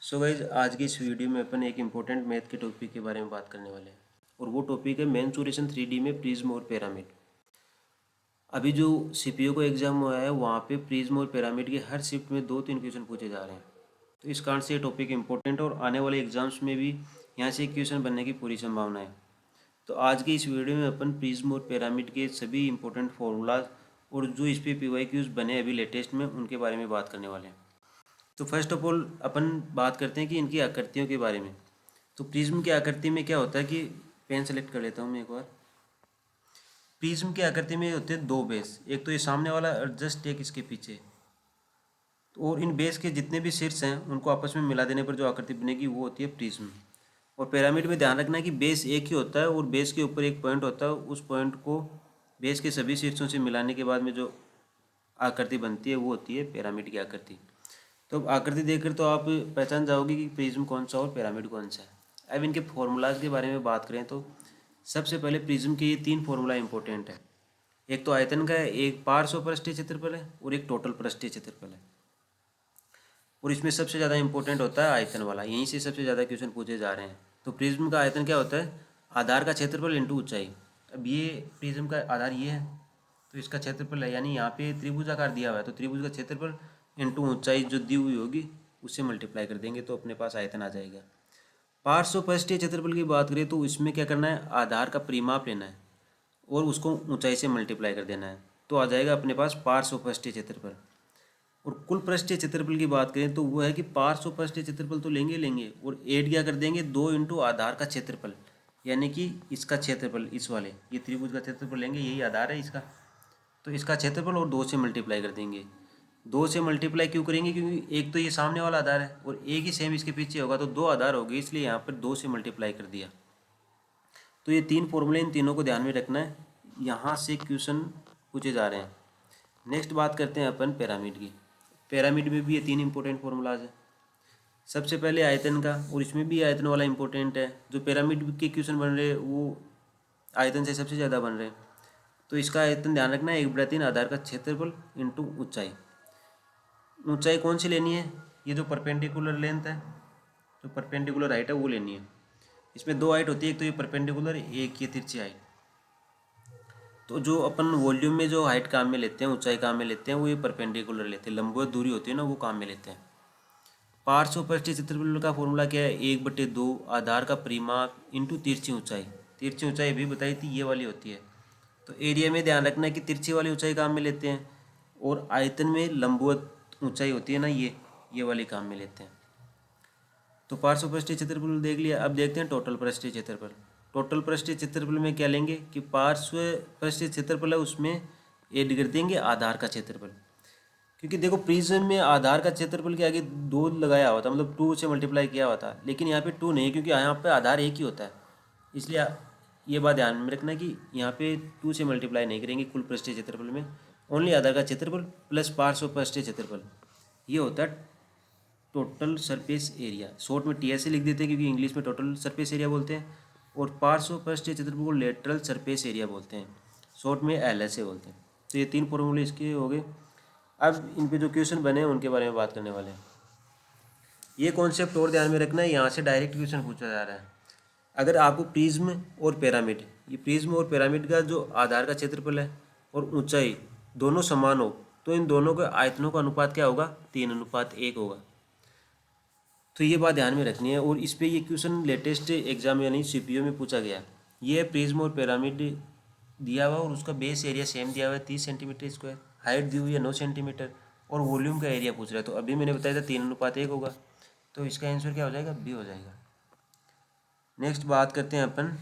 So guys आज की इस वीडियो में अपन एक इम्पोर्टेंट मैथ के टॉपिक के बारे में बात करने वाले हैं और वो टॉपिक है मेंसुरेशन 3D में प्रिज्म और पिरामिड। अभी जो सीपीयू को एग्जाम हुआ है वहाँ पे प्रिज्म और पिरामिड के हर शिफ्ट में 2-3 क्वेश्चन पूछे जा रहे हैं। तो इस कारण से ये टॉपिक इम्पोर्टेंट है और आने वाले एग्जाम्स में भी यहाँ से क्वेश्चन बनने की पूरी संभावना है। तो आज की इस वीडियो में अपन प्रिज्म और पिरामिड के सभी इंपॉर्टेंट फार्मूलाज और जो इस पे PYQs बने अभी लेटेस्ट में उनके बारे में बात करने वाले हैं। तो फर्स्ट ऑफ ऑल अपन बात करते हैं कि इनकी आकृतियों के बारे में। तो प्रिज्म की आकृति में क्या होता है कि पेन सेलेक्ट कर लेता हूँ मैं एक बार। प्रिज्म की आकृति में होते हैं दो बेस, एक तो ये सामने वाला और जस्ट एक इसके पीछे। और इन बेस के जितने भी शीर्ष हैं उनको आपस में मिला देने पर जो आकृति बनेगी वो होती है प्रिज्म। और पिरामिड में ध्यान रखना है कि बेस एक ही होता है और बेस के ऊपर एक पॉइंट होता है, उस पॉइंट को बेस के सभी शीर्षों से मिलाने के बाद में जो आकृति बनती है वो होती है पिरामिड की आकृति। तो अब आकृति देखकर तो आप पहचान जाओगे कि प्रिज्म कौन सा और पिरामिड कौन सा है। अब इनके फॉर्मूलाज के बारे में बात करें तो सबसे पहले प्रिज्म के ये 3 फॉर्मूला इंपॉर्टेंट है। एक तो आयतन का है, एक पार्श्व पृष्ठीय क्षेत्रफल है और एक टोटल पृष्ठीय क्षेत्रफल है। और इसमें सबसे ज़्यादा इंपॉर्टेंट होता है आयतन वाला, यहीं से सबसे ज़्यादा क्वेश्चन पूछे जा रहे हैं। तो प्रिज्म का आयतन क्या होता है? आधार का क्षेत्रफल इंटू ऊंचाई। अब ये प्रिज्म का आधार ये है तो इसका क्षेत्रफल है, यानी यहाँ पे त्रिभुजाकार दिया हुआ है तो त्रिभुज का क्षेत्रफल इंटू ऊंचाई जो दी हुई होगी उससे मल्टीप्लाई कर देंगे तो अपने पास आयतन आ जाएगा। पार्श्व पृष्ठीय क्षेत्रफल की बात करें तो इसमें क्या करना है, आधार का परिमाप लेना है और उसको ऊंचाई से मल्टीप्लाई कर देना है तो आ जाएगा अपने पास पार्श्व पृष्ठीय क्षेत्रफल। और कुल पृष्ठीय क्षेत्रफल की बात करें तो वो है कि पार्श्व पृष्ठीय क्षेत्रफल तो लेंगे और ऐड क्या कर देंगे 2 इंटू आधार का क्षेत्रफल, यानी कि इसका क्षेत्रफल, इस वाले ये त्रिभुज का क्षेत्रफल लेंगे, यही आधार है इसका, तो इसका क्षेत्रफल और 2 से मल्टीप्लाई कर देंगे। 2 से मल्टीप्लाई क्यों करेंगे? क्योंकि एक तो ये सामने वाला आधार है और एक ही सेम इसके पीछे होगा तो 2 आधार हो गए, इसलिए यहाँ पर 2 से मल्टीप्लाई कर दिया। तो ये 3 फॉर्मूले, इन तीनों को ध्यान में रखना है, यहाँ से क्वेश्चन पूछे जा रहे हैं। नेक्स्ट बात करते हैं अपन पिरामिड की। पिरामिड में भी ये 3 इंपॉर्टेंट फॉर्मूलाज हैं। सबसे पहले आयतन का, और इसमें भी आयतन वाला इंपॉर्टेंट है। जो पिरामिड के क्वेश्चन बन रहे हैं वो आयतन से सबसे ज़्यादा बन रहे हैं। तो इसका आयतन ध्यान रखना है 1/3 आधार का क्षेत्रफल इंटू ऊंचाई। ऊंचाई कौन सी लेनी है? ये जो परपेंडिकुलर लेंथ है, जो परपेंडिकुलर हाइट है वो लेनी है। इसमें 2 हाइट होती है, एक तो ये परपेंडिकुलर, एक ये तिरछी हाइट। तो जो अपन वॉल्यूम में जो हाइट काम में लेते हैं, ऊंचाई काम में लेते हैं, वो ये परपेंडिकुलर लेते हैं। लंबवत दूरी होती है ना, वो काम में लेते हैं। पार्श्व पृष्ठीय क्षेत्रफल का फॉर्मूला क्या है? 1/2 आधार का परिमाप इंटू तिरछी ऊंचाई। तिरछी ऊंचाई भी बताई थी, ये वाली होती है। तो एरिया में ध्यान रखना है कि तिरछी वाली ऊंचाई काम में लेते हैं और आयतन में लंबवत ऊंचाई होती है ना, ये वाली काम में लेते हैं। तो पार्श्व पृष्ठीय क्षेत्रफल देख लिया। अब देखते हैं टोटल पृष्ठीय क्षेत्रफल। टोटल पृष्ठीय क्षेत्रफल में क्या लेंगे कि पार्श्व पृष्ठीय क्षेत्रफल है उसमें ऐड कर देंगे आधार का क्षेत्रफल। क्योंकि देखो प्रिज्म में आधार का क्षेत्रफल के आगे 2 लगाया हुआ था, मतलब 2 से मल्टीप्लाई किया हुआ था, लेकिन यहाँ पे 2 नहीं है क्योंकि यहाँ पे आधार एक ही होता है। इसलिए ये बात ध्यान में रखना कि यहाँ पे 2 से मल्टीप्लाई नहीं करेंगे कुल पृष्ठीय क्षेत्रफल में, ओनली आधार का क्षेत्रफल प्लस पार्श्व पृष्ठीय क्षेत्रफल, ये होता है टोटल सरफेस एरिया। शॉर्ट में TS लिख देते हैं क्योंकि इंग्लिश में टोटल सरफेस एरिया बोलते हैं, और पार्श्व पृष्ठीय क्षेत्रफल को लेटरल सरफेस एरिया बोलते हैं, शॉर्ट में LSA बोलते हैं। तो ये 3 फॉर्मूले इसके हो गए। अब इन पे जो क्वेश्चन बने हैं उनके बारे में बात करने वाले हैं। ये कॉन्सेप्ट और ध्यान में रखना है, यहाँ से डायरेक्ट क्वेश्चन पूछा जा रहा है। अगर आपको प्रिज्म और पिरामिड, ये प्रिज्म और पिरामिड का जो आधार का क्षेत्रफल है और ऊंचाई दोनों समान हो तो इन दोनों के आयतनों का अनुपात क्या होगा? 3:1 होगा। तो ये बात ध्यान में रखनी है। और इस पे ये क्वेश्चन लेटेस्ट एग्जाम यानी CPO में पूछा गया। ये प्रिज्म और पिरामिड दिया हुआ और उसका बेस एरिया सेम दिया हुआ है 30 सेंटीमीटर स्क्वायर, हाइट दी हुई है 9 सेंटीमीटर और वॉल्यूम का एरिया पूछ रहा है। तो अभी मैंने बताया था 3:1 होगा, तो इसका आंसर क्या हो जाएगा? B हो जाएगा। नेक्स्ट बात करते हैं अपन,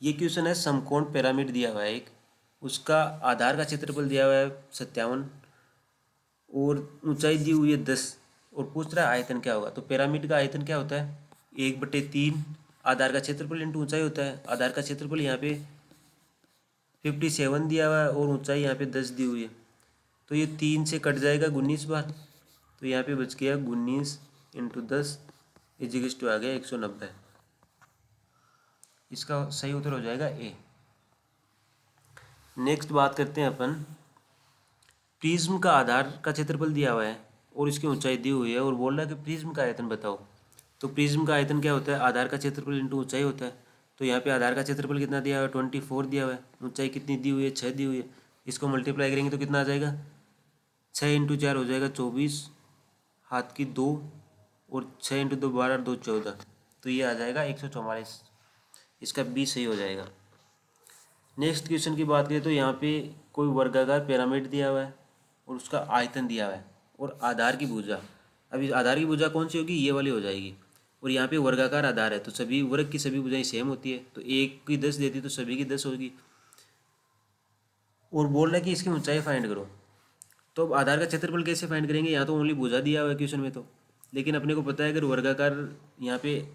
ये क्वेश्चन है समकोण पिरामिड दिया हुआ है एक, उसका आधार का क्षेत्रफल दिया हुआ है 57 और ऊंचाई दी हुई है 10 और पूछ रहा है आयतन क्या होगा। तो पिरामिड का आयतन क्या होता है? 1/3 आधार का क्षेत्रफल इंटू ऊंचाई होता है। आधार का क्षेत्रफल यहाँ पे 57 दिया हुआ है और ऊंचाई यहाँ पे 10 दी हुई है, तो ये 3 से कट जाएगा 19 बार, तो यहाँ पे बच गया 19 इंटू 10 इजिकल्स टू आ गया 190। इसका सही उत्तर हो जाएगा A। नेक्स्ट बात करते हैं अपन, प्रिज्म का आधार का क्षेत्रफल दिया हुआ है और इसकी ऊंचाई दी हुई है और बोल रहा है कि प्रिज्म का आयतन बताओ। तो प्रिज्म का आयतन क्या होता है, आधार का क्षेत्रफल इंटू ऊंचाई होता है। तो यहाँ पे आधार का क्षेत्रफल कितना दिया हुआ है, 24 दिया हुआ है। ऊंचाई कितनी दी हुई है, 6 दी हुई है। इसको मल्टीप्लाई करेंगे तो कितना आ जाएगा, 6 इंटू 4 हो जाएगा 24, हाथ की 2, और 6 इंटू 2 12, 2 14। तो ये आ जाएगा 144। इसका बी सही हो जाएगा। नेक्स्ट क्वेश्चन की बात करें तो यहाँ पे कोई वर्गाकार पिरामिड दिया हुआ है और उसका आयतन दिया हुआ है और आधार की भुजा। अभी आधार की भुजा कौन सी होगी, ये वाली हो जाएगी। और यहाँ पे वर्गाकार आधार है तो सभी वर्ग की सभी भुजाएं सेम होती है, तो एक की 10 देती तो सभी की 10 होगी। और बोल रहा है कि इसकी ऊंचाई फाइंड करो। तो अब आधार का क्षेत्रफल कैसे फाइंड करेंगे, यहाँ तो ओनली भुजा दिया हुआ है क्वेश्चन में तो। लेकिन अपने को पता है अगर वर्गाकार, यहाँ पे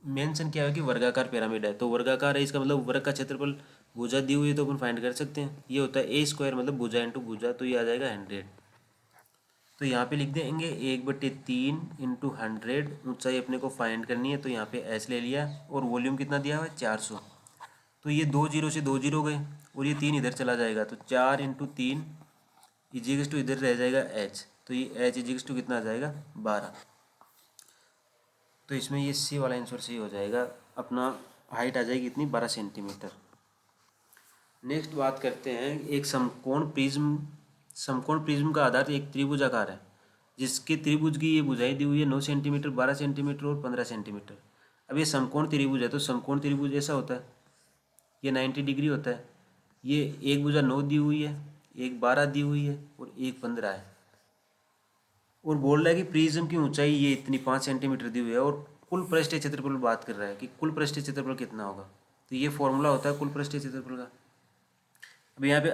मेंशन किया है कि वर्गाकार पिरामिड है, तो वर्गाकार है इसका मतलब वर्ग का क्षेत्रफल भुजा दी हुई है तो अपन फाइंड कर सकते हैं। ये होता है ए स्क्वायर मतलब भुजा इंटू भुजा, तो ये आ जाएगा 100। तो यहाँ पे लिख देंगे 1/3 इंटू 100। ऊंचाई अपने को फाइंड करनी है तो यहाँ पे एच ले लिया और वॉल्यूम कितना दिया हुआ है 400। तो ये 2 जीरो से 2 जीरो गए और ये 3 इधर चला जाएगा, तो 4 इंटू 3 इजिकल्स टू इधर रह जाएगा एच, तो ये एच इजिकल्स टू कितना आ जाएगा 12। तो इसमें ये सी वाला आंसर सही हो जाएगा। अपना हाइट आ जाएगी इतनी 12 सेंटीमीटर। नेक्स्ट बात करते हैं एक समकोण प्रिज्म का आधार एक त्रिभुजाकार है जिसके त्रिभुज की ये भुजाएं दी हुई है 9 सेंटीमीटर, 12 सेंटीमीटर और 15 सेंटीमीटर। अब ये समकोण त्रिभुज है तो समकोण त्रिभुज ऐसा होता है, ये 90 डिग्री होता है। ये एक भुजा 9 दी हुई है, एक 12 दी हुई है और एक 15 है। और बोल रहा है कि प्रिज्म की ऊंचाई ये इतनी 5 सेंटीमीटर दी हुई है और कुल पृष्ठीय क्षेत्रफल बात कर रहा है कि कुल पृष्ठीय क्षेत्रफल कितना होगा। तो ये फॉर्मूला होता है कुल पृष्ठीय क्षेत्रफल का। अब यहाँ पे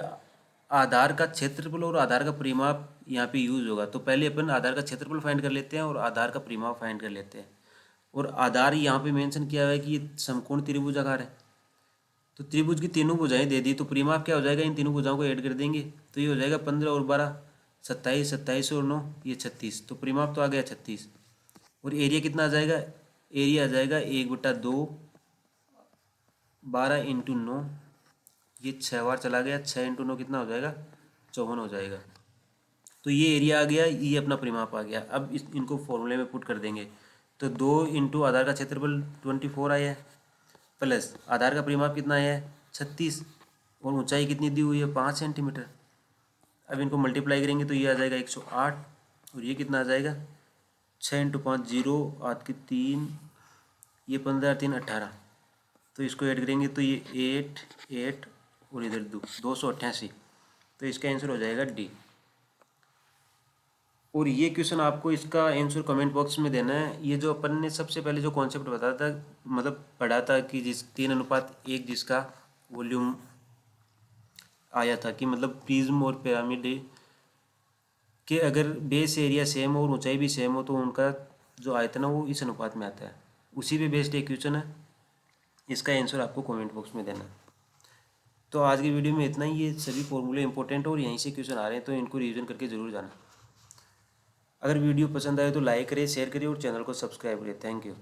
आधार का क्षेत्रफल और आधार का परिमाप यहाँ पे यूज होगा, तो पहले अपन आधार का क्षेत्रफल फाइंड कर लेते हैं और आधार का परिमाप फाइंड कर लेते हैं। और आधार यहाँ पे मेंशन किया हुआ है कि ये समकोण त्रिभुजाकार है, तो त्रिभुज की तीनों भुजाएं दे दी, तो परिमाप क्या हो जाएगा, इन तीनों भुजाओं को ऐड कर देंगे तो ये हो जाएगा 15 और 12 27, 27 और 9 ये 36। तो परिमाप तो आ गया 36। और एरिया कितना आ जाएगा, एरिया आ जाएगा 1/2 12 इंटू 9, ये 6 बार चला गया, 6 इंटू 9 कितना हो जाएगा 54 हो जाएगा। तो ये एरिया आ गया, ये अपना परिमाप आ गया। अब इनको फॉर्मूले में पुट कर देंगे तो 2 इंटू आधार का क्षेत्रफल 24 आया है, प्लस आधार का परिमाप कितना आया है 36, और ऊंचाई कितनी दी हुई है 5 सेंटीमीटर। अब इनको मल्टीप्लाई करेंगे तो ये आ जाएगा 108, और ये कितना आ जाएगा 6 इंटू 5 0, 8 की 3, ये 15 3 18। तो इसको ऐड करेंगे तो ये 8 8 और इधर 288। तो इसका आंसर हो जाएगा डी। और ये क्वेश्चन आपको इसका आंसर कमेंट बॉक्स में देना है। ये जो अपन ने सबसे पहले जो कॉन्सेप्ट बताया था, मतलब पढ़ा था कि जिस 3:1 जिसका वॉल्यूम आया था कि मतलब प्रिज्म और पिरामिड के अगर बेस एरिया सेम हो और ऊंचाई भी सेम हो तो उनका जो आयतन है वो इस अनुपात में आता है। उसी पे बेस्ड एक क्वेश्चन है, इसका आंसर आपको कमेंट बॉक्स में देना है। तो आज की वीडियो में इतना ही। ये सभी फॉर्मूले इंपॉर्टेंट और यहीं से क्वेश्चन आ रहे हैं तो इनको रिवीजन करके ज़रूर जाना। अगर वीडियो पसंद आए तो लाइक करें, शेयर करें और चैनल को सब्सक्राइब करें। Thank you.